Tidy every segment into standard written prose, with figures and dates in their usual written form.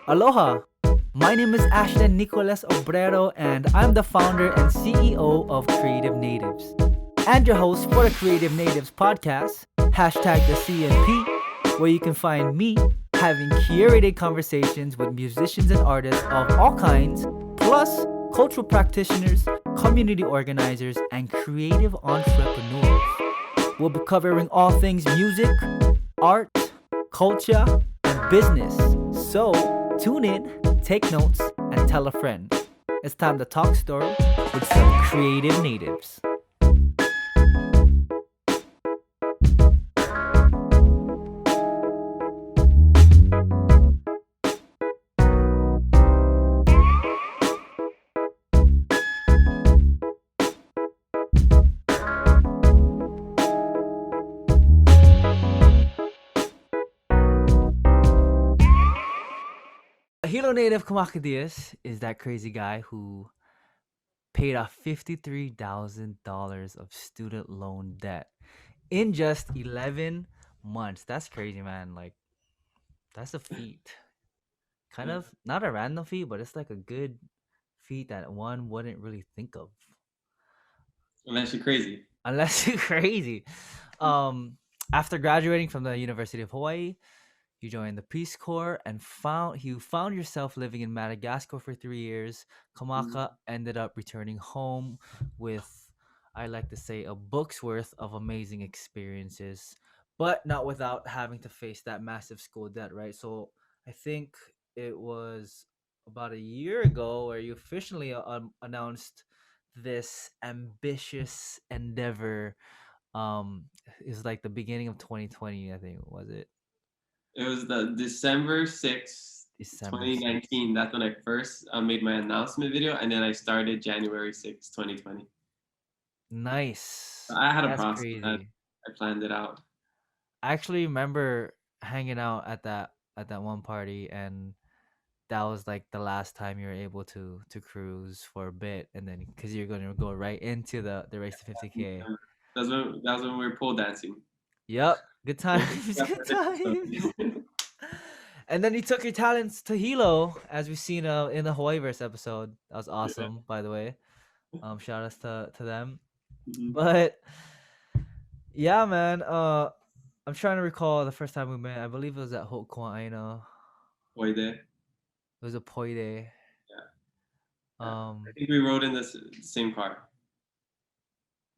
Aloha! My name is Ashton Nicolas Obrero, and I'm the founder and CEO of Creative Natives. And your host for the Creative Natives podcast, hashtag the CNP, where you can find me having curated conversations with musicians and artists of all kinds, plus cultural practitioners, community organizers, and creative entrepreneurs. We'll be covering all things music, art, culture, and business. So, tune in, take notes, and tell a friend. It's time to talk story with some creative natives. Hilo native Kamaka Dias is that crazy guy who paid off $53,000 of student loan debt in just 11 months. That's crazy, man. Like, that's a feat. Kind of not a random feat, but it's like a good feat that one wouldn't really think of Unless you're crazy. unless you're crazy. After graduating from the University of Hawaii, you joined the Peace Corps and you found yourself living in Madagascar for 3 years. Kamaka ended up returning home with, I like to say, a book's worth of amazing experiences, but not without having to face that massive school debt, right? So I think it was about a year ago where you officially announced this ambitious endeavor. Is like the beginning of 2020, I think, was it? It was the December 6th, December 6th. 2019. That's when I first made my announcement video, and then I started January 6th, 2020. Nice. I had a That's process. crazy. I planned it out. I actually remember hanging out at that one party, and that was like the last time you were able to cruise for a bit, and then because you're going to go right into the race to 50K. That was when we were pole dancing. Yep, good times, good times. And then you took your talents to Hilo, as we've seen in the Hawaiiverse episode. That was awesome, by the way. Shout outs to them. Mhm. But yeah, man. I'm trying to recall the first time we met. I believe it was at Ho'okua'aina. Way there. It was a poi day. Yeah. I Um, think we rode in the same car.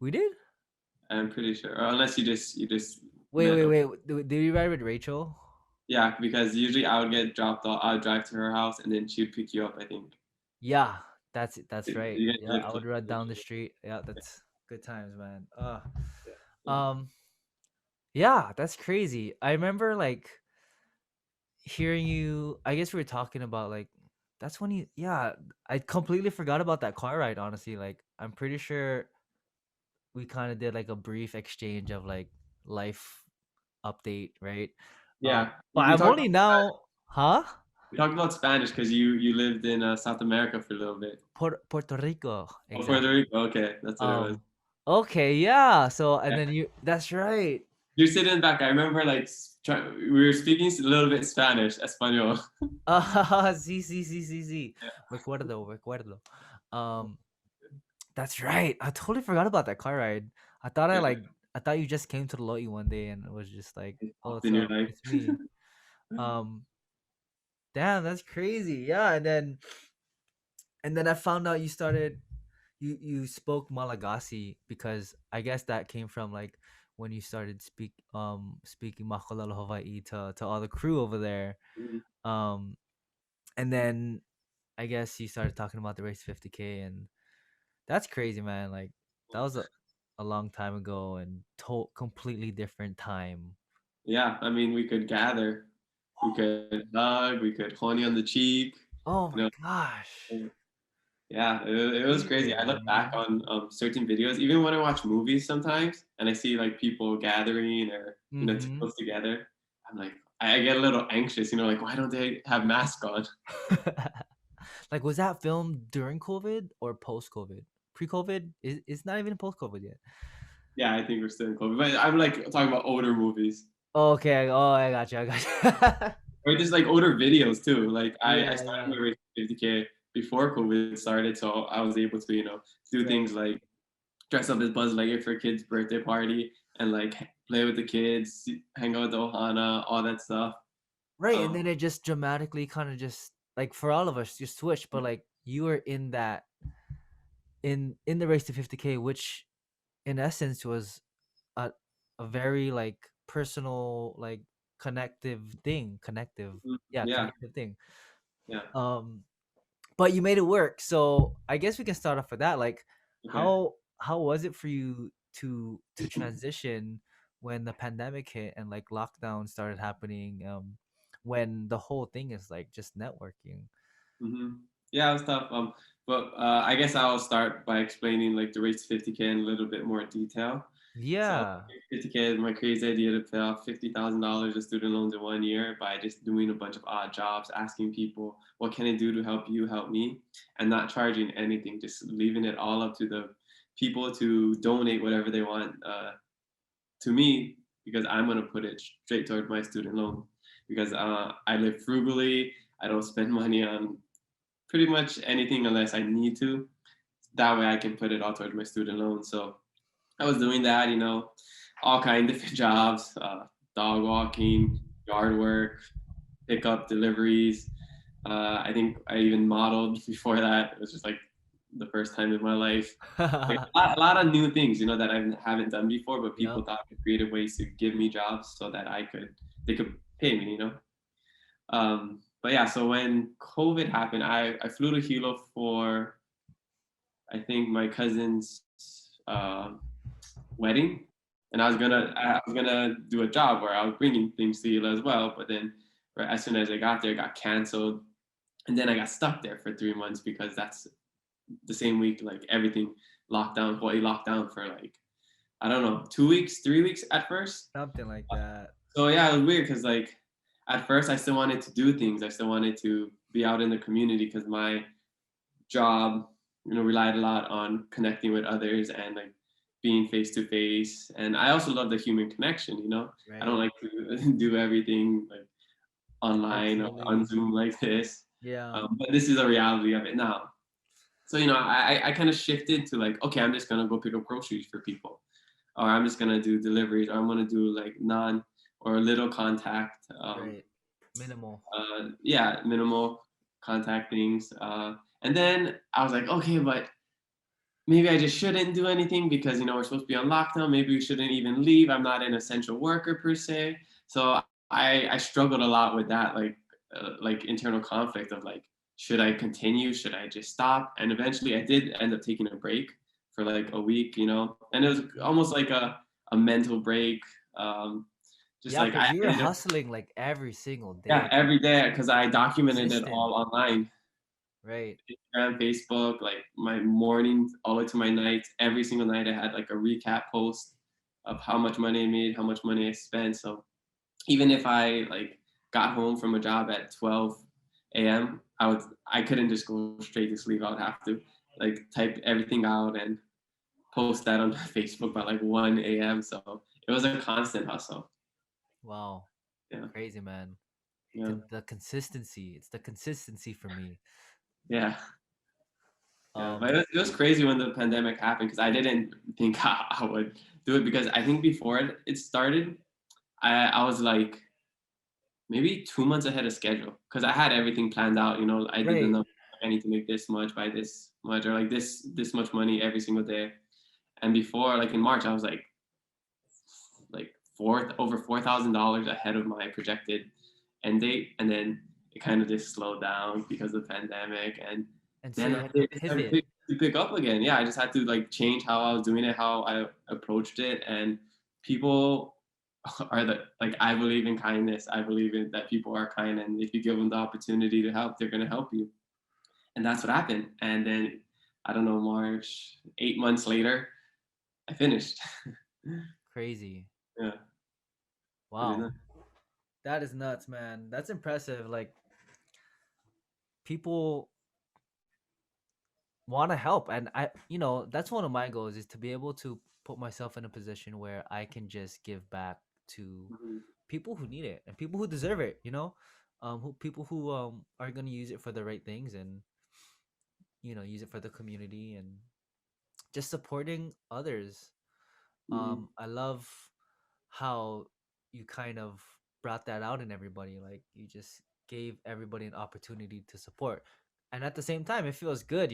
we did. I'm pretty sure, or unless you just Wait, met. wait, wait. Did we ride with Rachel? Yeah, because usually I would get dropped off. I would drive to her house, and then she would pick you up. I think. Yeah, that's right. You guys Yeah, lived I close would run to each down the other. street. Yeah, that's good times, man. Yeah. Um, yeah, that's crazy. I remember like hearing you. I guess we were talking about like that's when you. Yeah, I completely forgot about that car ride. Honestly, like I'm pretty sure we kind of did like a brief exchange of like life update, right? Yeah. But We I'm talked only about now, huh? We talked about Spanish because you lived in South America for a little bit. Puerto Rico, Oh, Puerto exactly. Rico. Okay, that's what it was. Um, okay, yeah. So and Yeah. then that's right. You're sitting back. I remember like we were speaking a little bit Spanish, Espanol. Sí, sí, sí, sí, sí. Recuerdo, recuerdo. Um, that's right. I totally forgot about that car ride. I thought Yeah. I thought you just came to the Loti one day and it was just like, oh, Popped what's in your up? life. It's me. Um, damn, that's crazy. Yeah, and then I found out you spoke Malagasy because I guess that came from like when you started speaking Makolalo Hawaii to all the crew over there. Mhm. Um, and then I guess you started talking about the race 50K, and that's crazy, man. Like that was a long time ago and completely different time. Yeah, I mean, we could gather, we could hug, we could honey on the cheek. Oh You my gosh. know, yeah, it was crazy. I look back Man. on certain videos, even when I watch movies sometimes, and I see like people gathering or Mm-hmm. close together. I'm like, I get a little anxious, like why don't they have masks on? Like, was that filmed during COVID or post COVID? Pre COVID? It's not even post COVID yet. Yeah, I think we're still in COVID, but I'm like talking about older movies Okay. Oh, I got you. I got you. or just like older videos too. Like I Yeah, started yeah. my race 50K before COVID started, so I was able to, do Right. things like dress up as Buzz Lightyear for a kid's birthday party and like play with the kids, hang out with the Ohana, all that stuff. Right, and Um, then it just dramatically kind of just like for all of us, you switch, but like you were in that in the race to 50K, which in essence was a a very like personal like connective yeah, connective thing. yeah. Um, but you made it work. So I guess we can start off with that. Like, Okay. how was it for you to transition when the pandemic hit and like lockdown started happening? When the whole thing is like just networking. Yeah, it was tough. But I guess I'll start by explaining like the race to 50K in a little bit more detail. So Yeah. 50K is my crazy idea to pay off $50,000 of student loans in 1 year by just doing a bunch of odd jobs, asking people, what can I do to help you help me? And not charging anything, just leaving it all up to the people to donate whatever they want to me because I'm going to put it straight toward my student loan because I live frugally. I don't spend money on pretty much anything unless I need to. That way I can put it all towards my student loan. So I was doing that, all kind of different jobs, dog walking, yard work, pickup deliveries. I think I even modeled before that. It was just like the first time in my life. Like a lot of new things, that I haven't done before, but Yep. people thought of creative ways to give me jobs so that they could pay me. But yeah, so when COVID happened, I flew to Hilo for I think my cousin's uh, wedding, and I was gonna do a job where I was bringing things to Hilo as well. But then, right, as soon as I got there, it got canceled, and then I got stuck there for 3 months because that's the same week like everything locked down, Hawaii locked down for like I don't know 2 weeks, 3 weeks at first. Something like that. So yeah, it was weird because like at first I still wanted to do things. I still wanted to be out in the community because my job, relied a lot on connecting with others and like being face to face. And I also love the human connection. I don't Right. like to do everything like online or on Virtually. Zoom like this. Yeah. But this is a reality of it now. So, I kind of shifted to like, okay, I'm just gonna go pick up groceries for people, or I'm just gonna do deliveries, or I'm gonna do like non or little contact, Right. Minimal. yeah, minimal contact things. And then I was like, okay, but maybe I just shouldn't do anything because we're supposed to be on lockdown. Maybe we shouldn't even leave. I'm not an essential worker per se. So I struggled a lot with that, like internal conflict of like, should I continue? Should I just stop? And eventually, I did end up taking a break for like a week, and it was Mhm. almost like a mental break. Um, just Yeah, like because I you were ended up, hustling like every single yeah, day. every day because I documented it Consistent. all online. Right. Instagram, Facebook, like my mornings all the way to my nights. Every single night I had like a recap post of how much money I made, how much money I spent. So even if I like got home from a job at 12 a.m., I couldn't just go straight to sleep. I would have to like type everything out and post that on Facebook by like 1 a.m. So it was a constant hustle. Wow. Yeah. Crazy, man. Yeah. The consistency. It's the consistency for me. Yeah. Yeah, but Um, it was crazy when the pandemic happened because I didn't think I would do it because I think before it started, I was like maybe 2 months ahead of schedule because I had everything planned out. I did the right. number. I need to make this much by this much or like this much money every single day. And before, like in March, I was like over $4,000 ahead of my projected end date, and then it kind of just slowed down because of the pandemic, and And so then you had to it started pivot. to pick up again. Yeah, I just had to like change how I was doing it, how I approached it, and people are like I believe in kindness. I believe in that people are kind, and if you give them the opportunity to help, they're gonna help you, and that's what happened. And then I don't know, March, 8 months later, I finished. Crazy. Yeah, pretty Wow. nice. That is nuts, man. That's impressive. Like people want to help, and that's one of my goals is to be able to put myself in a position where I can just give back to Mhm. people who need it and people who deserve it. who people who are gonna use it for the right things, and use it for the community, and just supporting others. Mm-hmm. I love how you kind of brought that out in everybody. Like, you just gave everybody an opportunity to support, and at the same time, it feels good.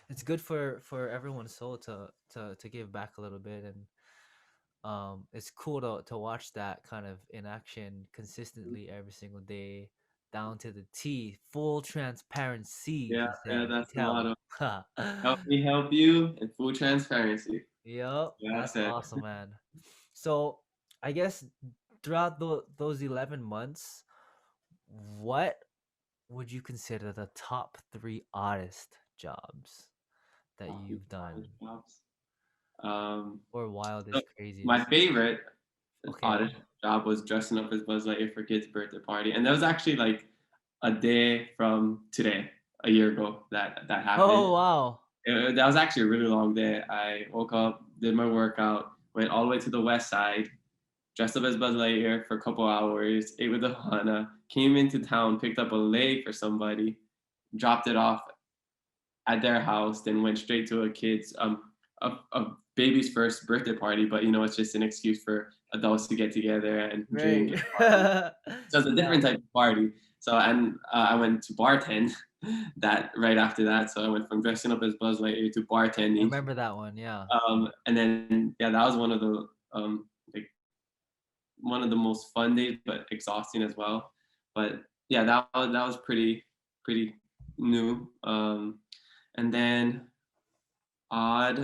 It's good for everyone's soul to give back a little bit. And it's cool to watch that kind of in action consistently every single day, down to the T. Full transparency, Yeah, he yeah, said. that's the Tell motto. me. Help me help you and full transparency. Yep, Yeah, that's that's it. awesome, man. So I guess throughout those 11 months, what would you consider the top three oddest jobs that Top three you've done, college jobs. Um, or so wildest, my craziest? favorite Okay. oddest job was dressing up as Buzz Lightyear for kids' birthday party, and that was actually like a day from today, a year ago that happened. Oh, wow. That was actually a really long day. I woke up, did my workout, went all the way to the west side, dressed up as Buzz Lightyear for a couple hours, ate with Ohana, came into town, picked up a leg for somebody, dropped it off at their house, then went straight to a kid's a baby's first birthday party. But it's just an excuse for adults to get together and drink Right. and party. So it's a Yeah, different type of party. So and I went to bartend that right after that. So I went from dressing up as Buzz Lightyear to I bartending. remember that one. Yeah. And then yeah, that was like one of the most fun days, but exhausting as well. But yeah, that was pretty new. And then odd.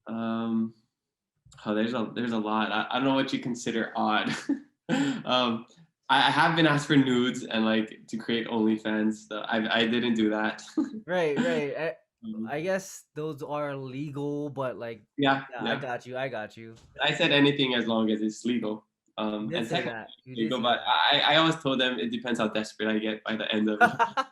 Um, oh, there's a lot. I don't know what you consider odd. um, I have been asked for nudes and like to create OnlyFans. So I didn't do that. Right, right. Um, I guess those are legal, but like, yeah, yeah, I yeah. got you. I got you. I said anything as long as it's legal. You did And say technically that. You did legal, say but I always told them it depends how desperate I get by the end of that.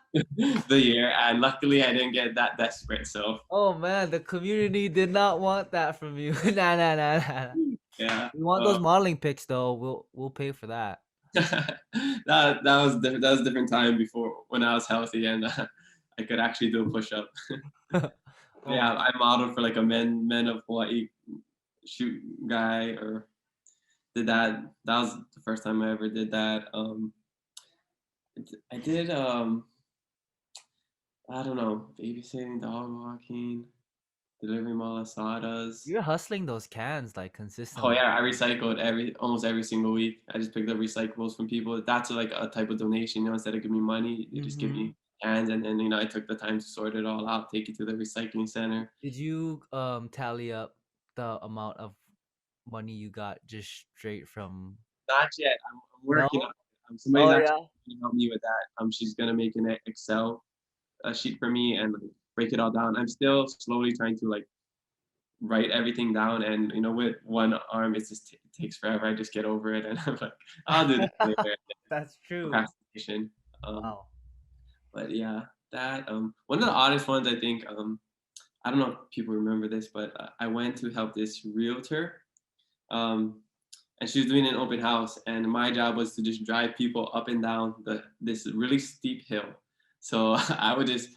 the year. And luckily, I didn't get that desperate. So Oh man, the community did not want that from you. Nah, nah, nah, nah. yeah, We want those modeling pics though. We'll pay for that. that was a different time before when I was healthy and I could actually do a push up. Oh Yeah, man. I modeled for like a men of Hawaii shoot guy or did that. That was the first time I ever did that. I did I don't know, babysitting, dog walking, delivering malasadas. You're hustling those cans like Oh consistently. yeah, I recycled almost every single week. I just picked up recyclables from people. That's like a type of donation, instead of giving me money, they just give Mm-hmm. me cans and then I took the time to sort it all out, take it to the recycling center. Did you tally up the amount of money you got just straight from? Not yet. I'm No? working on it. Somebody's Oh actually yeah. gonna help me with that. She's gonna make an Excel sheet for me and like, break it all down. I'm still slowly trying to like write everything down, and with one arm, it takes forever. I just get over it, and I'm like, I'll do this later. That's true. Procrastination. Um, Wow. but yeah, that one of the oddest ones I think. I don't know if people remember this, but I went to help this realtor. Um, and she was doing an open house, and my job was to just drive people up and down this really steep hill. So I would just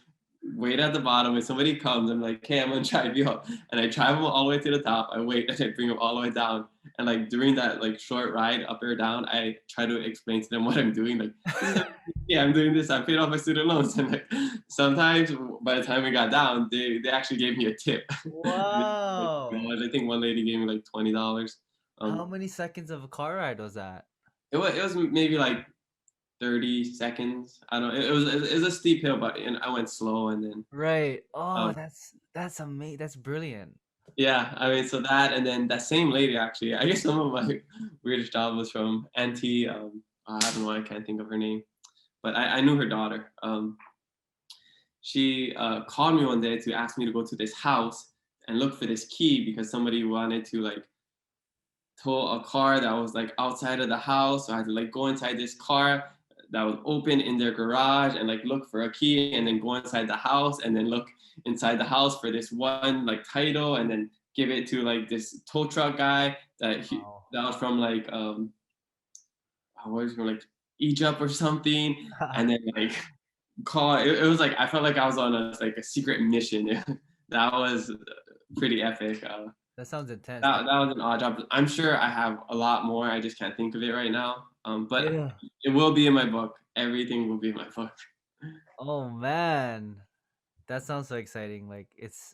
wait at the bottom. When somebody comes, I'm like, hey, I'm gonna drive you up, and I drive them all the way to the top. I wait and I bring them all the way down. And like during that like short ride up or down, I try to explain to them what I'm doing. Like, this is yeah, I'm doing this. I paid off my student loans, and like sometimes by the time we got down, they actually gave me a tip. Like, Wow. I think one lady gave me like $20. How Um, many seconds of a car ride was that? it was maybe like 30 seconds. I don't. It was a steep hill, but I went slow, and then Right. Oh, um, that's amazing. That's brilliant. yeah. I mean, so that, and then that same lady actually. I guess some of my weirdest job was from Auntie. I don't know. I can't think of her name, but I knew her daughter. She called me one day to ask me to go to this house and look for this key because somebody wanted to like tow a car that was like outside of the house. So I had to like go inside this car that was open in their garage and like look for a key and then go inside the house and then look inside the house for this one like title and then give it to like this tow truck guy Wow. that was from like I was like Egypt or something, and then like call it was like I felt like I was on a like a secret mission. That was pretty epic. That sounds intense. That was an odd job. I'm sure I have a lot more. I just can't think of it right now. But Yeah. it will be in my book. Everything will be in my book. Oh man, that sounds so exciting. Like it's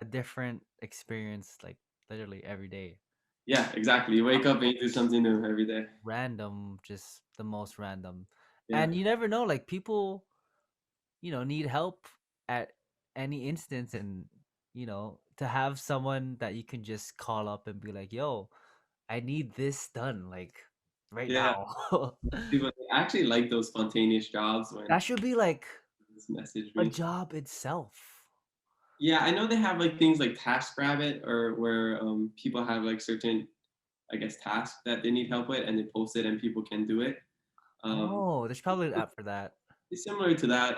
a different experience, like literally every day. Yeah, exactly. You wake up and you do something new every day. Random, just the most random. Yeah, And you never know, like people, need help at any instance, and to have someone that you can just call up and be like, "Yo, I need this done like right yeah. now." People actually like those spontaneous jobs when That should be like just message a me. job itself. Yeah, I know they have like things like TaskRabbit or where people have like certain, I guess, tasks that they need help with, and they post it and people can do it. Um, Oh, there's probably an app for that. it's similar to that.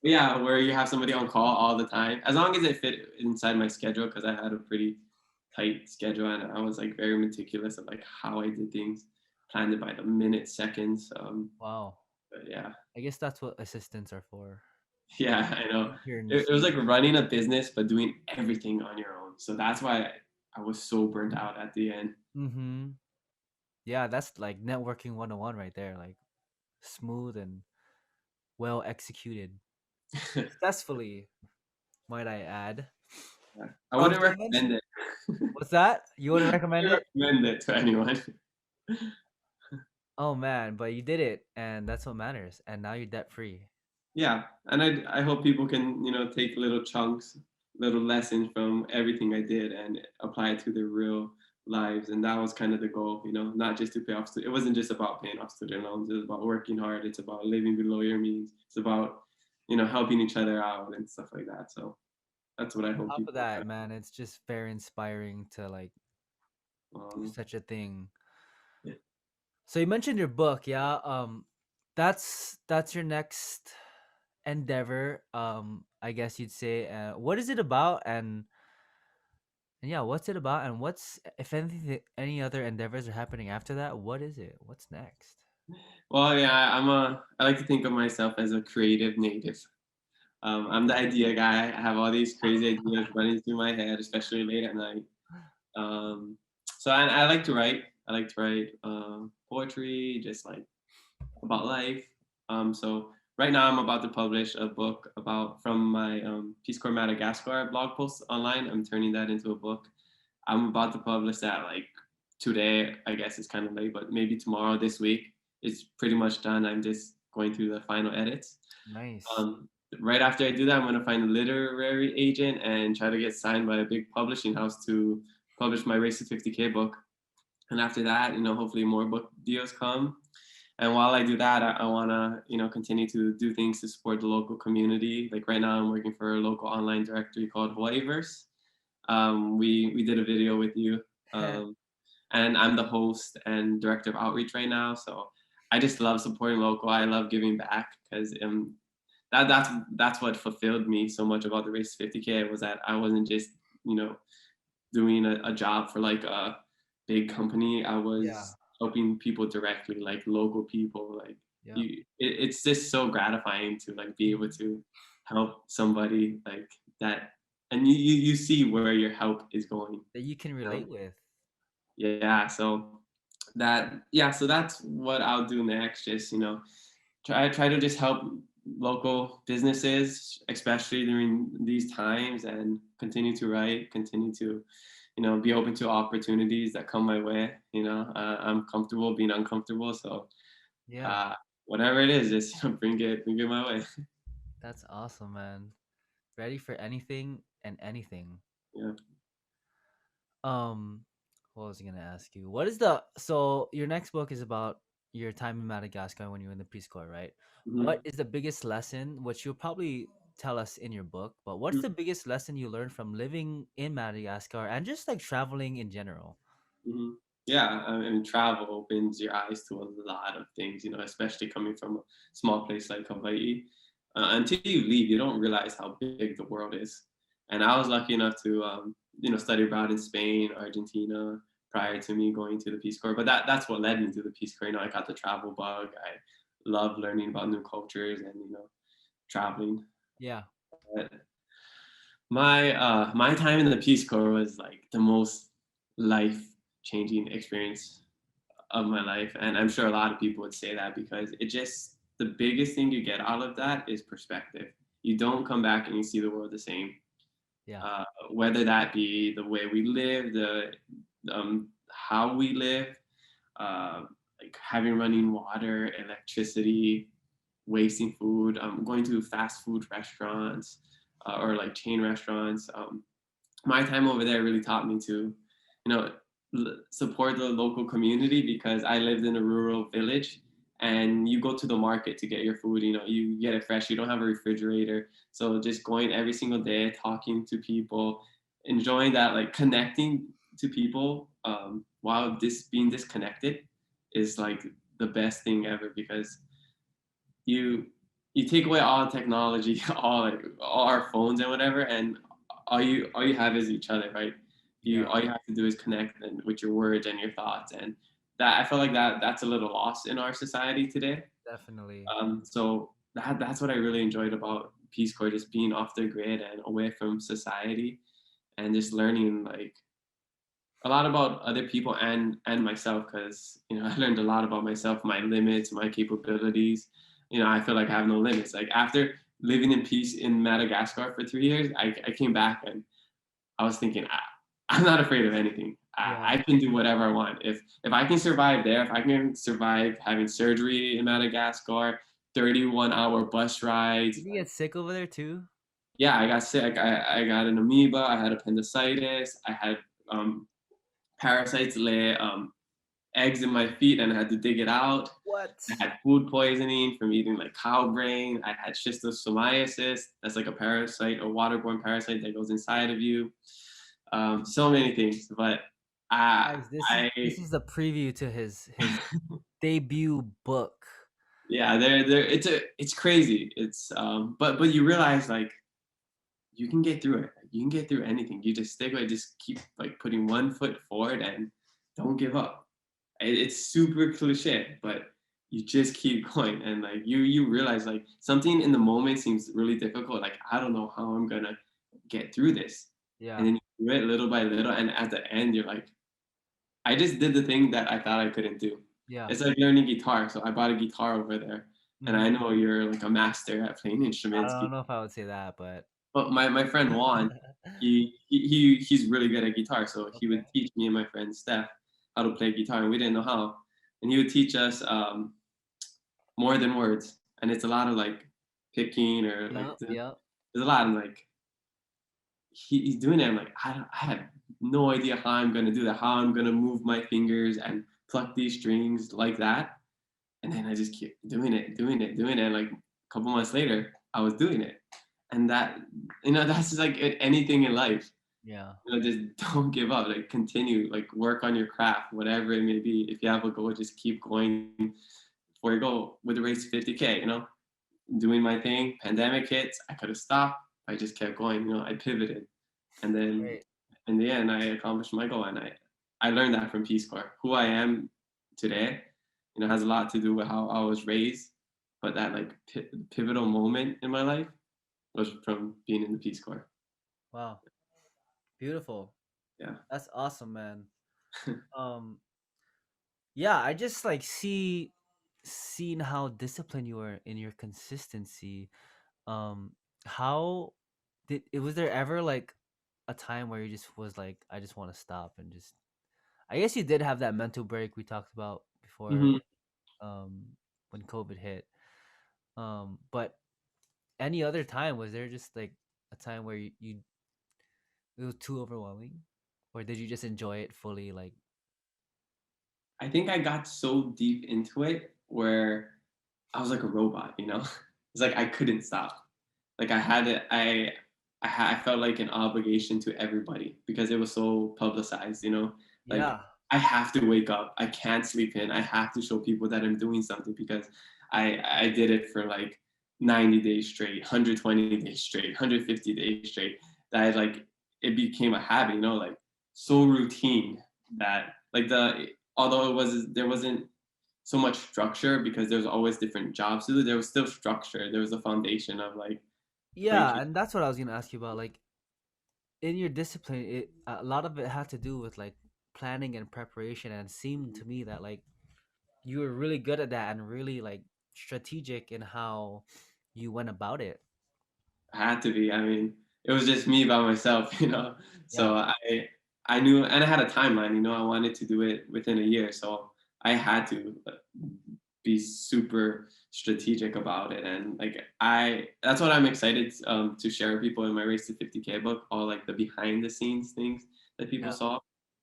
Yeah, where you have somebody on call all the time, as long as it fit inside my schedule, because I had a pretty tight schedule and I was like very meticulous of like how I did things, planned it by the minute, seconds. Wow. But yeah, I guess that's what assistants are for. yeah, I know. Interns. It was like running a business, but doing everything on your own. So that's why I was so burnt out at the end. Mm-hmm. Yeah, that's like networking 101 right there. Like smooth and well executed. Successfully, might I add. Yeah. I wouldn't So you mentioned recommend it. what's that? You wouldn't recommend I it? recommend it to anyone. Oh man, but you did it, and that's what matters. And now you're debt free. Yeah, and I hope people can take little chunks, little lessons from everything I did and apply it to their real lives. And that was kind of the goal, not just to pay off. It wasn't just about paying off student loans. It's about working hard. It's about living below your means. It's about helping each other out and stuff like that. So that's what I On hope top of people try. that, man, it's just very inspiring to like do Um, such a thing. yeah. So you mentioned your book, yeah. That's your next endeavor. I guess you'd say. What is it about? And yeah, what's it about? And what's if anything, any other endeavors are happening after that? What is it? What's next? Well, yeah, I like to think of myself as a creative native. I'm the idea guy. I have all these crazy ideas running through my head, especially late at night. Um, so I like to write. I like to write poetry, just like about life. So right now I'm about to publish a book about from my Peace Corps Madagascar blog post online. I'm turning that into a book. I'm about to publish that like today. I guess it's kind of late, but maybe tomorrow, this week. It's pretty much done. I'm just going through the final edits. Nice. Um, right after I do that, I'm going to find a literary agent and try to get signed by a big publishing house to publish my Race to 50K book. And after that, hopefully more book deals come. And while I do that, I want to, continue to do things to support the local community. Like right now, I'm working for a local online directory called Hawaiiverse. We did a video with you, um, and I'm the host and director of outreach right now. So I just love supporting local. I love giving back because that's what fulfilled me so much about the Race to 50K was that I wasn't just you know doing a job for like a big company. I Yeah. was helping people directly, like local people. Like Yep. it's just so gratifying to like be able to help somebody like that, and you see where your help is going. That you can Um, relate with. yeah, so that's what I'll do next. Just try to just help local businesses, especially during these times, and continue to write, continue to be open to opportunities that come my way. I'm comfortable being uncomfortable, so Yeah. uh, whatever it is, just bring it my way. That's awesome, man. Ready for anything and anything. Yeah. Um, what was I gonna ask you? What is the so your next book is about your time in Madagascar when you were in the Peace Corps, right? What Mhm. is the biggest lesson, which you'll probably tell us in your book, but what's the biggest lesson you learned from living in Madagascar and just like traveling in general? Mhm. Yeah, I mean, travel opens your eyes to a lot of things, especially coming from a small place like Hawaii. Until you leave, you don't realize how big the world is. And I was lucky enough to, study abroad in Spain, Argentina, prior to me going to the Peace Corps. But that's what led me to the Peace Corps. You know, I got the travel bug. I love learning about new cultures and, you know, traveling. Yeah. But my time in the Peace Corps was like the most life changing experience of my life, and I'm sure a lot of people would say that because it just the biggest thing you get out of that is perspective. You don't come back and you see the world the same. Yeah. Whether that be the way we live, the how we live, uh, like having running water, electricity, wasting food, going to fast food restaurants or like chain restaurants. My time over there really taught me to, you know, support the local community because I lived in a rural village and you go to the market to get your food, you know, you get it fresh, you don't have a refrigerator. So just going every single day, talking to people, enjoying that, like connecting to people while being disconnected is like the best thing ever because you you take away all technology, all our phones and whatever, and all you have is each other, right? You Yeah. all you have to do is connect and with your words and your thoughts, and that I feel like that's a little lost in our society today. Definitely. So that's what I really enjoyed about Peace Corps, just being off the grid and away from society, and just learning like a lot about other people and myself because you know I learned a lot about myself, my limits, my capabilities. You know, I feel like I have no limits. Like after living in peace in Madagascar for 3 years, I came back and I was thinking I'm not afraid of anything. Yeah. I can do whatever I want. If I can survive there, if I can survive having surgery in Madagascar, 31-hour bus rides. Did you get sick over there too? Yeah, I got sick. I got an amoeba. I had appendicitis. I had um, parasites lay eggs in my feet and I had to dig it out. What? I had food poisoning from eating like cow brain. I had schistosomiasis. That's like a parasite, a waterborne parasite that goes inside of you. So many things, but Guys, this is the preview to his debut book. yeah, it's crazy. But you realize like you can get through it. You can get through anything. You just stick with it. Just keep like putting one foot forward and don't give up. It's super cliche, but you just keep going and like you realize like something in the moment seems really difficult. Like I don't know how I'm gonna get through this, and Yeah. then you do it little by little, and at the end you're like, I just did the thing that I thought I couldn't do. Yeah. It's like learning guitar. So I bought a guitar over there, and I Mhm. know you're like a master at playing I instruments. don't know if I would say that, but But my friend Juan, he's really good at guitar, so he okay. would teach me and my friend Steph how to play guitar, and we didn't know how. And he would teach us more than words, and it's a lot of like picking or like Yep, yep. there's a lot of like he's doing it. I'm like I have no idea how I'm gonna do that, how I'm gonna move my fingers and pluck these strings like that. And then I just keep doing it, doing it, doing it. And like a couple months later, I was doing it. And that, you know, that's just like anything in life. Yeah. You know, just don't give up. Like continue, like work on your craft, whatever it may be. If you have a goal, just keep going before you go with the race 50K, you know, doing my thing. Pandemic hits, I could have stopped. I just kept going, you know, I pivoted. And then Great. in the end, I accomplished my goal. And I learned that from Peace Corps. Who I am today, you know, has a lot to do with how I was raised. But that like pivotal moment in my life was from being in the Peace Corps. Wow. Beautiful. Yeah. That's awesome, man. Um yeah, I just like seeing how disciplined you were in your consistency. Um how did it was there ever like a time where you just was like I just want to stop and just I guess you did have that mental break we talked about before Hmm. um when COVID hit. But any other time was there just like a time where you it was too overwhelming? Or did you just enjoy it fully like I think I got so deep into it where I was like a robot, you know? It's like I couldn't stop. Like I had it, I felt like an obligation to everybody because it was so publicized, you know? Like yeah. I have to wake up. I can't sleep in. I have to show people that I'm doing something because I did it for like 90 days straight, 120 days straight, 150 days straight. That I like it became a habit, you know, like so routine that like although there wasn't so much structure because there was always different jobs to do. There was still structure. There was a foundation of like Yeah, waking. and that's what I was gonna ask you about. Like in your discipline, a lot of it had to do with like planning and preparation, and it seemed to me that like you were really good at that and really like strategic in how you went about it. Had to be. I mean, it was just me by myself, you know. So Yeah. I knew, and I had a timeline. You know, I wanted to do it within a year, so I had to be super strategic about it. And like that's what I'm excited to share with people in my Race to 50K book, all like the behind the scenes things that people Yeah. saw.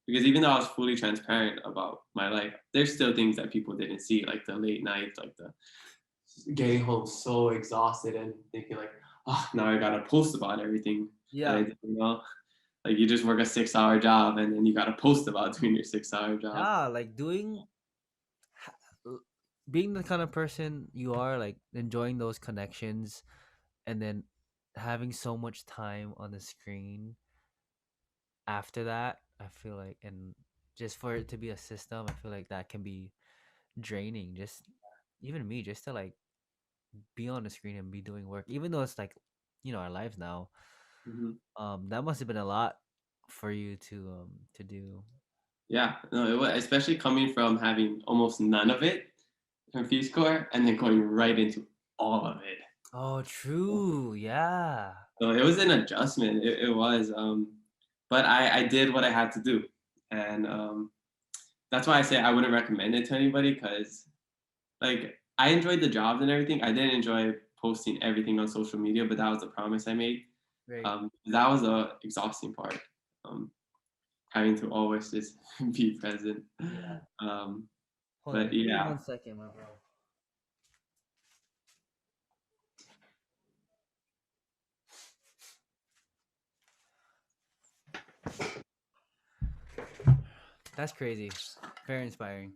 Because even though I was fully transparent about my life, there's still things that people didn't see, like the late nights, like the getting home so exhausted and thinking like, oh, now I gotta post about everything that I Yeah. did. You know, like you just work a 6 hour job and then you gotta post about doing your 6 hour job. Yeah, like ha- l- being the kind of person you are, like enjoying those connections and then having so much time on the screen after that, I feel like, and just for it to be a system, I feel like that can be draining. Just even me, just to like be on the screen and be doing work, even though it's like, our lives now. Hmm. That must have been a lot for you to do. Yeah, no, it was, especially coming from having almost none of it from Peace Corps and then going right into all of it. Oh, true. Yeah. So it was an adjustment. It was, but I did what I had to do, and that's why I say I wouldn't recommend it to anybody because like I enjoyed the jobs and everything. I didn't enjoy posting everything on social media, but that was the promise I made. Right. That was the exhausting part. Um, Having to always just be present. Yeah. Um, Hold on. but Give me yeah, 1 second, my bro. That's crazy. Very inspiring.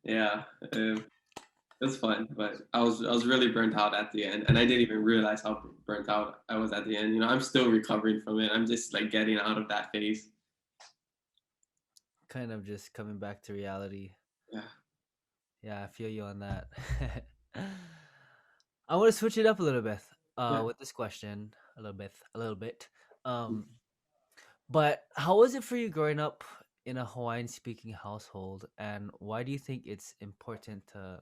yeah, it was fun, but I was really burnt out at the end, and I didn't even realize how burnt out I was at the end. You know, I'm still recovering from it. I'm just like getting out of that phase. Kind of just coming back to reality. Yeah. Yeah, I feel you on that. I want to switch it up a little bit Yeah. with this question. A little bit. Um, but how was it for you growing up in a Hawaiian speaking household, and why do you think it's important to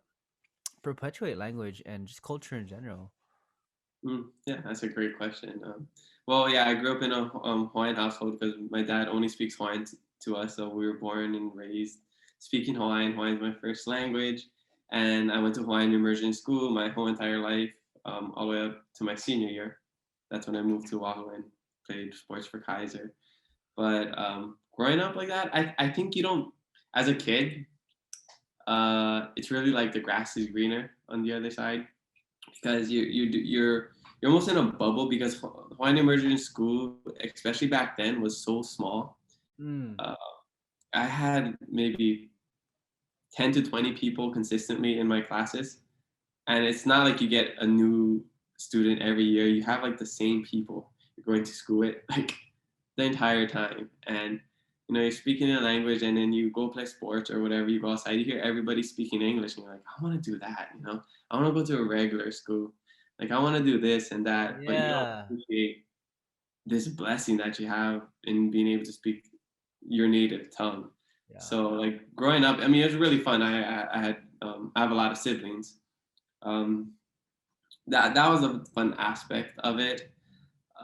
perpetuate language and just culture in general? Yeah, that's a great question. Well, yeah, I grew up in a Hawaiian household because my dad only speaks Hawaiian to us, so we were born and raised speaking Hawaiian. Hawaiian is my first language, and I went to Hawaiian immersion school my whole entire life, all the way up to my senior year. That's when I moved to Oahu and played sports for Kaiser. But growing up like that, I think you don't, as a kid, it's really like the grass is greener on the other side because you're almost in a bubble because Hawaiian immersion school, especially back then, was so small. Mm, Uh, I had maybe 10 to 20 people consistently in my classes, and it's not like you get a new student every year. You have like the same people you're going to school with like the entire time, and you're speaking in a language, and then you go play sports or whatever. You go outside, you hear everybody speaking English, and you're like, I want to do that. I want to go to a regular school. Like I want to do this and that, but you don't yeah. appreciate this blessing that you have in being able to speak your native tongue. Yeah. So like growing up, I mean, it was really fun. I have a lot of siblings. Um, that was a fun aspect of it.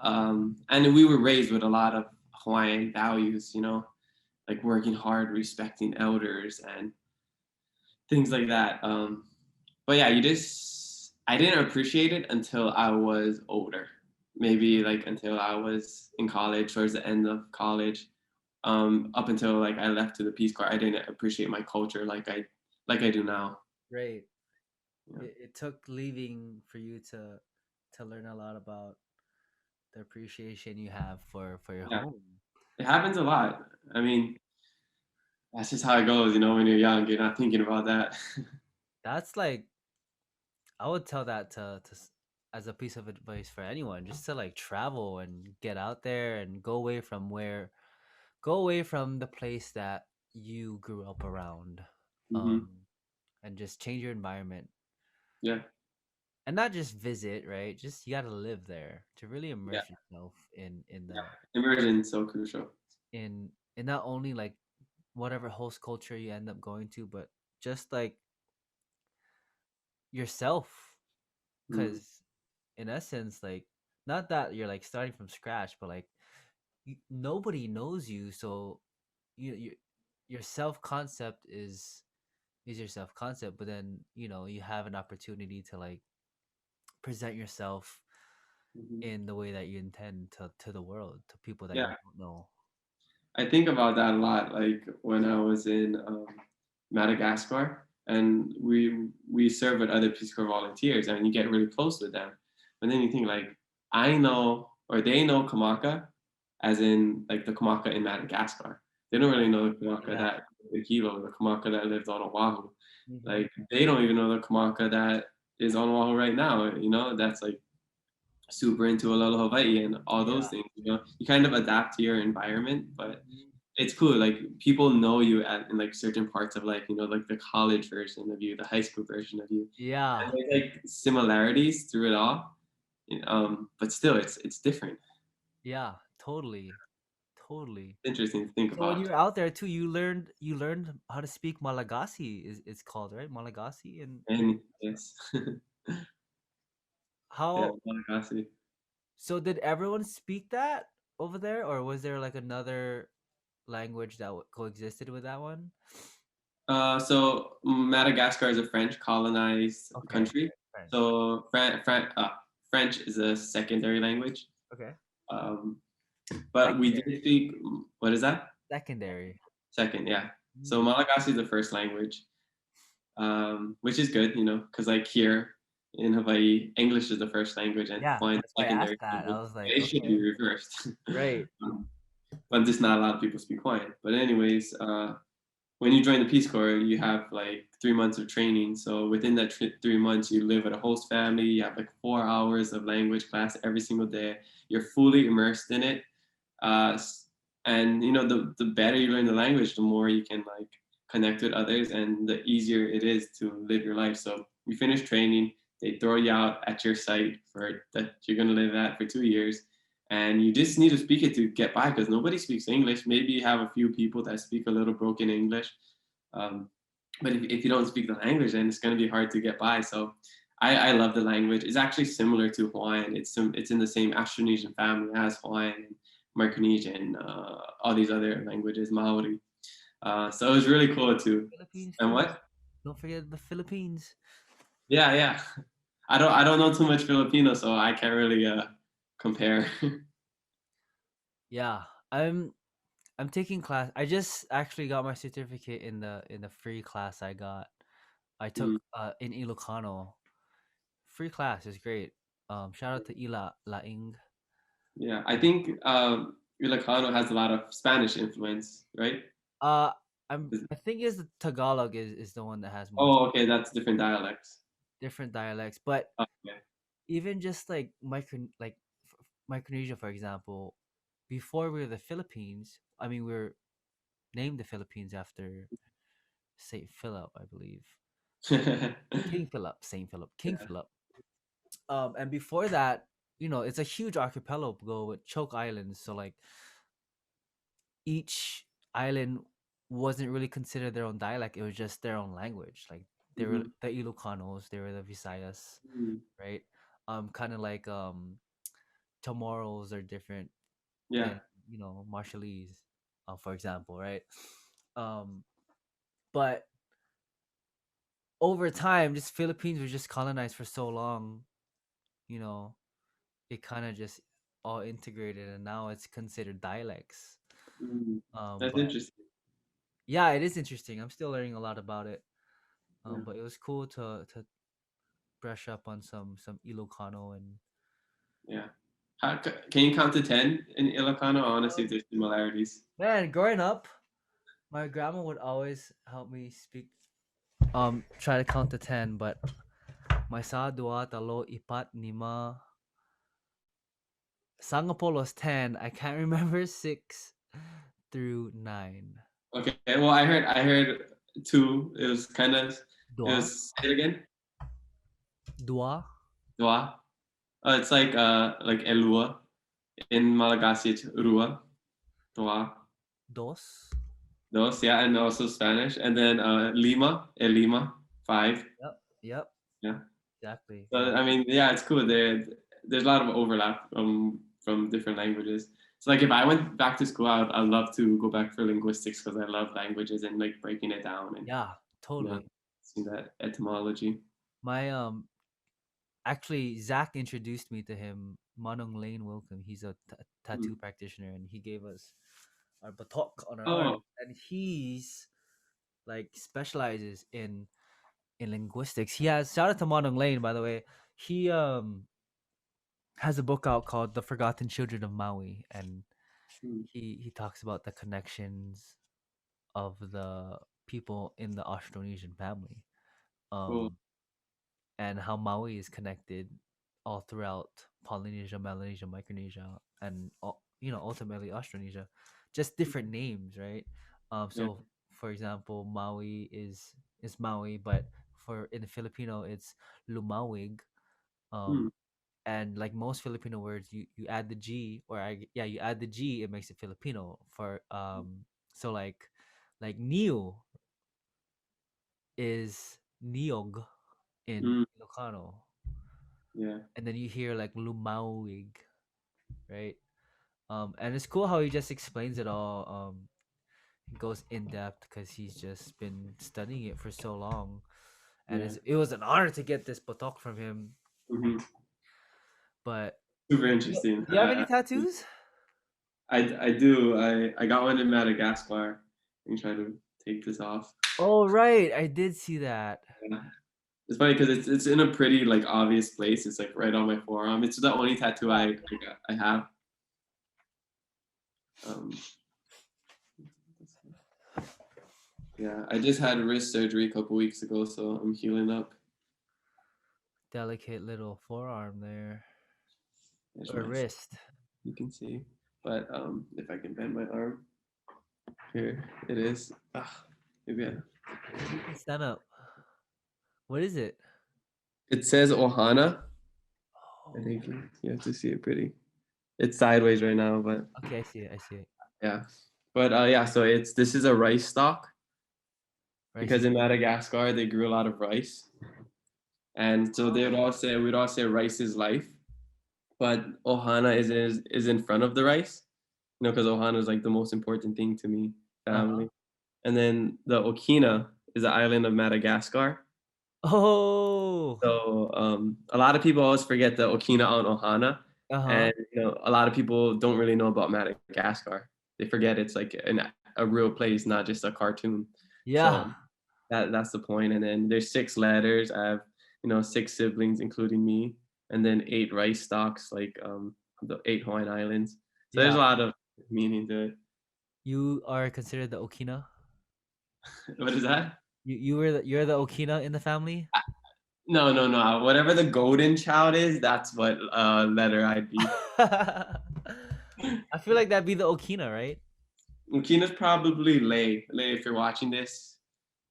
And we were raised with a lot of Hawaiian values, like working hard, respecting elders, and things like that. But yeah, I didn't appreciate it until I was older. Maybe like until I was in college, towards the end of college, up until like I left to the Peace Corps, I didn't appreciate my culture like I do now. Right. Yeah, It took leaving for you to learn a lot about the appreciation you have for your yeah, home. it happens a lot. I mean, that's just how it goes. When you're young, you're not thinking about that. That's like I would tell that as a piece of advice for anyone, just to like travel and get out there and go away from go away from the place that you grew up around, Mm-hmm. um, and just change your environment, Yeah. and not just visit, right? Just you got to live there to really Yeah. immerse yourself in Yeah. the Immersion is so crucial. in not only like whatever host culture you end up going to, but just like yourself, Mm. because in essence, like not that you're like starting from scratch, but like nobody knows you, so you your self concept is your self concept, but then you have an opportunity to like present yourself Hmm. in the way that you intend to the world, to people that you Yeah. don't know. I think about that a lot. Like when I was in Madagascar, and we serve with other Peace Corps volunteers, and you get really close with them. But then you think like I know or they know Kamaka, as in like the Kamaka in Madagascar. They don't really know the Kamaka Yeah. that the Hilo, the Kamaka that lived on Oahu. Hmm. Like they don't even know the Kamaka that is on Oahu right now. That's like super into a lot of Hawaii and all those Yeah. things. You kind of adapt to your environment, but Mhm. it's cool. Like people know you in like certain parts of life. Like the college version of you, the high school version of you, and Yeah. there's like similarities through it all. But still, it's different. Yeah, totally. Totally. Interesting to think So when about. you were out there too, you learned how to speak Malagasy, is it's called, right? Malagasy. And And yes, yeah, how Malagasy. so did everyone speak that over there, or was there like another language that coexisted with that one? So Madagascar is a French colonized Okay. country. French. So French is a secondary language. Okay. Um, but we did Secondary. speak. What is that? Secondary. Second, yeah. So Mm. Malagasy is the first language, which is good, because like here in Hawaii, English is the first language and Yeah, Hawaiian that's why I secondary asked that. language. I was like, It should be okay. reversed, Right. but just not a lot of people speak Hawaiian. But anyways, when you join the Peace Corps, you have like 3 months of training. So within that 3 months, you live with a host family. You have like 4 hours of language class every single day. You're fully immersed in it. uh, and the better you learn the language, the more you can like connect with others, and the easier it is to live your life. So you finish training, they throw you out at your site for that you're going to live at for 2 years, and you just need to speak it to get by, because nobody speaks English. Maybe you have a few people that speak a little broken English, um, but if you don't speak the language, then it's going to be hard to get by. So I love the language. It's actually similar to Hawaiian. It's in the same Austronesian family as Hawaiian, Micronesian, all these other languages, Maori. So it was really cool too. Philippines And too. what? Don't forget the Philippines. Yeah, yeah. I don't know too much Filipino, so I can't really compare. Yeah. I'm taking class. I just actually got my certificate in the free class I got. I Mm, took in Ilocano. Free class is great. Shout out to Ila Laing. yeah, I think Ilocano has a lot of Spanish influence, right? Uh, I think is the Tagalog is the one that has more Oh, okay, that's different dialects. different dialects, but Okay. even just like Micronesia, for example, before we were the Philippines. I mean, we were named the Philippines after Saint Philip, I believe. King Philip, Saint Philip, King Yeah. Philip. And before that, it's a huge archipelago with choke islands. So like each island wasn't really considered their own dialect. It was just their own language. Like they were Mhm. the Ilocanos, they were the Visayas, Mm. right? Kind of like Chamorros are different Yeah. than Marshallese, for example, right? Um, but over time, just Philippines was just colonized for so long, you know, it kind of just all integrated, and now it's considered dialects. Mm. That's But interesting. yeah, it is interesting. I'm still learning a lot about it. Yeah. But it was cool to brush up on some Ilocano and Yeah. Can you count to 10 in Ilocano? I want to see if um, there's similarities. man, growing up, my grandma would always help me speak, try to count to 10, but my sa dua talo ipat nima Sangapolos 10. I can't remember 6, through 9. Okay. Well, I heard two. It Dua? was say it again. Dua? Dua. It's like elua. In Malagasy, it's rua. Dua. Dos? Dos, yeah, and also Spanish. And then lima, lima, 5. Yep. Yep. Yeah. Exactly. So I mean, yeah, it's cool. There's a lot of overlap from different languages. So like if I went back to school, I'd love to go back for linguistics because I love languages and like breaking it down and Yeah, you know totally. see that etymology. My actually Zach introduced me to him. Manong Lane Wilkham. He's a tattoo Mm. practitioner, and he gave us our batok on our arm. Oh, And he's like specializes in linguistics. He has shout out to Manong Lane, by the way. He has a book out called The Forgotten Children of Maui, and mm, he talks about the connections of the people in the Austronesian family. cool. Um and how Maui is connected all throughout Polynesia, Melanesia, Micronesia, and ultimately Austronesia. Just different names, right? Yeah. So for example, Maui is Maui, but for in the Filipino it's Lumawig. Mm, Um, and like most Filipino words, you add the G, you add the G, it makes it Filipino. So like Neo is Niog in mm, Ilocano, yeah. and then you hear like Lumawig, right? And it's cool how he just explains it all. He goes in depth because he's just been studying it for so long, and Yeah. it was an honor to get this potok from him. Hmm. But Super do interesting. you have any tattoos? I do. I got one in Madagascar. I'm trying to take this off. Oh right, I did see that. Yeah. It's funny because it's in a pretty like obvious place. It's like right on my forearm. It's the only tattoo Yeah. I have. Um, yeah, I just had wrist surgery a couple weeks ago, so I'm healing up. Delicate little forearm there, There's or my, wrist. you can see. But if I can bend my arm, here it is. Ah, maybe Maybe you can stand up. What is it? it says Ohana. I Oh, think you have to see it pretty. It's sideways right now, but okay, I see it. I see it. yeah. But yeah, so this is a rice stalk Rice because is in Madagascar they grew a lot of rice, and so they would oh, all say we'd all say rice is life, but ohana is in front of the rice, because ohana is like the most important thing to me, uh-huh. family. And then the Okina is the island of Madagascar. Oh, So a lot of people always forget the Okina on ohana, uh-huh. and a lot of people don't really know about Madagascar. They forget it's like a real place, not just a cartoon. Yeah. So that's the point. And then there's 6 letters. I have 6 siblings, including me, and then 8 rice stalks, like the 8 Hawaiian islands. So there's Yeah. a lot of meaning to it. You are considered the Okina? What is that? You're the Okina in the family? No, no, no. Whatever the golden child is, that's what letter I'd be. I feel like that'd be the Okina, right? Ukina's probably Lay. Lay, if you're watching this,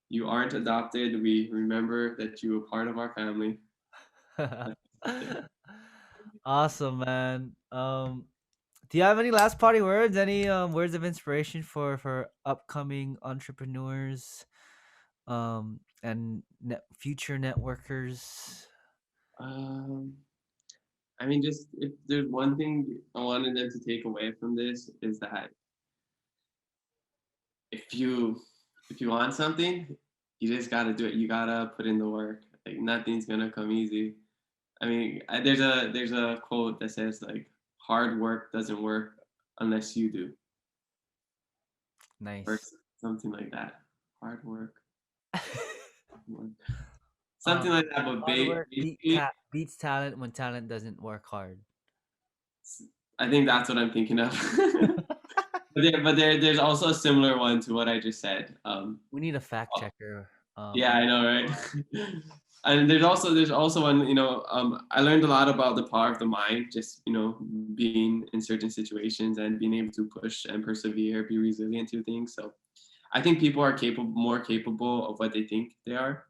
you aren't adopted. We remember that you were part of our family. Awesome, man. Do you have any last party words? Any words of inspiration for upcoming entrepreneurs, and future networkers? Um, I mean, just if there's one thing I wanted them to take away from this is that if you if you want something, you just gotta do it. You gotta put in the work. Like nothing's gonna come easy. I mean, there's a quote that says like hard work doesn't work unless you do, or Nice. something like that. Hard work, work. Something um, like that. But hard work basically, beats talent when talent doesn't work hard. I think that's what I'm thinking of. But there's also a similar one to what I just said. We need a fact Oh, checker. yeah, On I know, right? And there's also one, I learned a lot about the power of the mind, just being in certain situations and being able to push and persevere, be resilient to things. So I think people are more capable of what they think they are.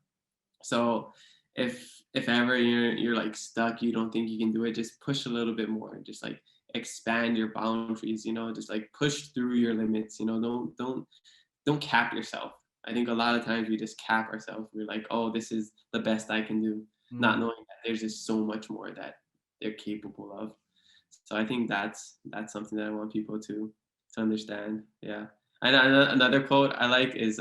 So if ever you're like stuck, you don't think you can do it, just push a little bit more, just like expand your boundaries, just like push through your limits, don't cap yourself. I think a lot of times we just cap ourselves. We're like, oh, this is the best I can do, not Mm. knowing that there's just so much more that they're capable of. So I think that's something that I want people to understand. Yeah. And another quote I like is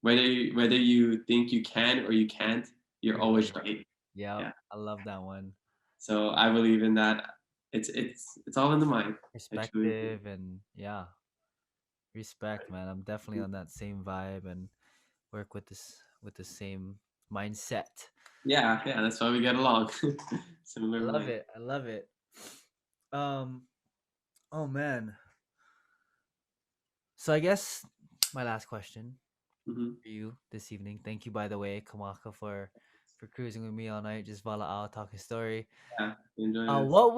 whether you think you can or you can't, you're You're always right. right. Yep, Yeah. I love that one. So I believe in that. It's all in the mind. I truly believe. Perspective and yeah, respect, man. I'm definitely on that same vibe and work with the same mindset. Yeah, yeah, that's why we get along. I Similar love mind. it. I love it. Um, oh man. So I guess my last question Hmm. for you this evening. Thank you, by the way, Kamaka, for cruising with me all night, just voila out talking story. Yeah, enjoy this. What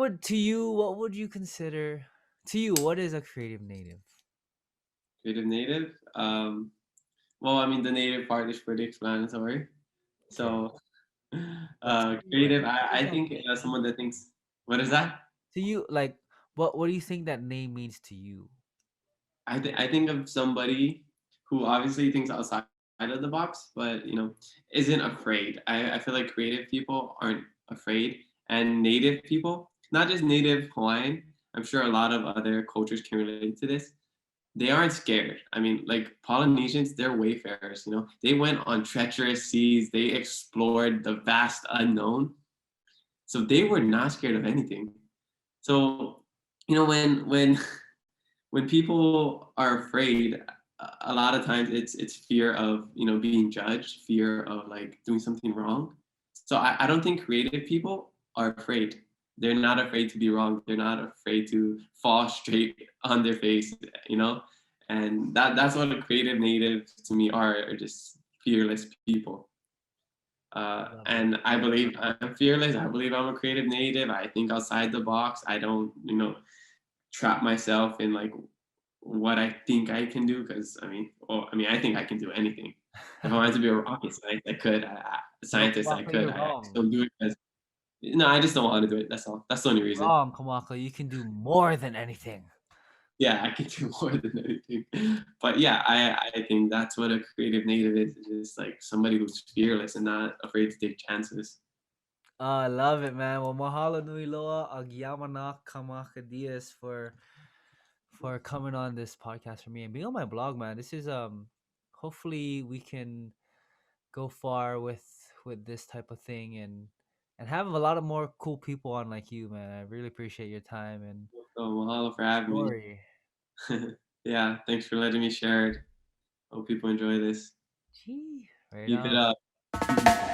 would you consider to you? What is a creative native? Creative native. Well, I mean, the native part is pretty explanatory. Okay, So, but to you, like, creative, what does that I think name someone that thinks, what is that? to you? Like, what do you think that name means to you? I think of somebody who obviously thinks outside of the box, but isn't afraid. I feel like creative people aren't afraid, and native people, not just native Hawaiian. I'm sure a lot of other cultures can relate to this. They aren't scared. I mean, like Polynesians, they're wayfarers. They went on treacherous seas. They explored the vast unknown. So they were not scared of anything. So when when people are afraid, a lot of times it's fear of being judged, fear of like doing something wrong. So I don't think creative people are afraid. They're not afraid to be wrong. They're not afraid to fall straight on their face, you know and that's what a creative native to me are just fearless people. Love it. And I believe I'm fearless. I believe I'm a creative native. I think outside the box. I don't trap myself in like what I think I can do, because I think I can do anything. If I wanted to be a rocket scientist, I could. A No, scientist, I Kamaka, could. you're I just wrong. don't do it because no, I just don't want to do it. That's all. That's the only reason. Wrong, Kamaka. You can do more than anything. Yeah, I can do more than anything. But yeah, I think that's what a creative native is. It's just like somebody who's fearless and not afraid to take chances. I love it, man. Well, mahalo nui loa agyamana Kamaka Dias for coming on this podcast for me and being on my blog, man. This is hopefully we can go far with this type of thing and have a lot of more cool people on like you, man. I really appreciate your time and So mahalo for your having me. story. Yeah, thanks for letting me share it. Hope people enjoy this. Gee, right Keep it on. up.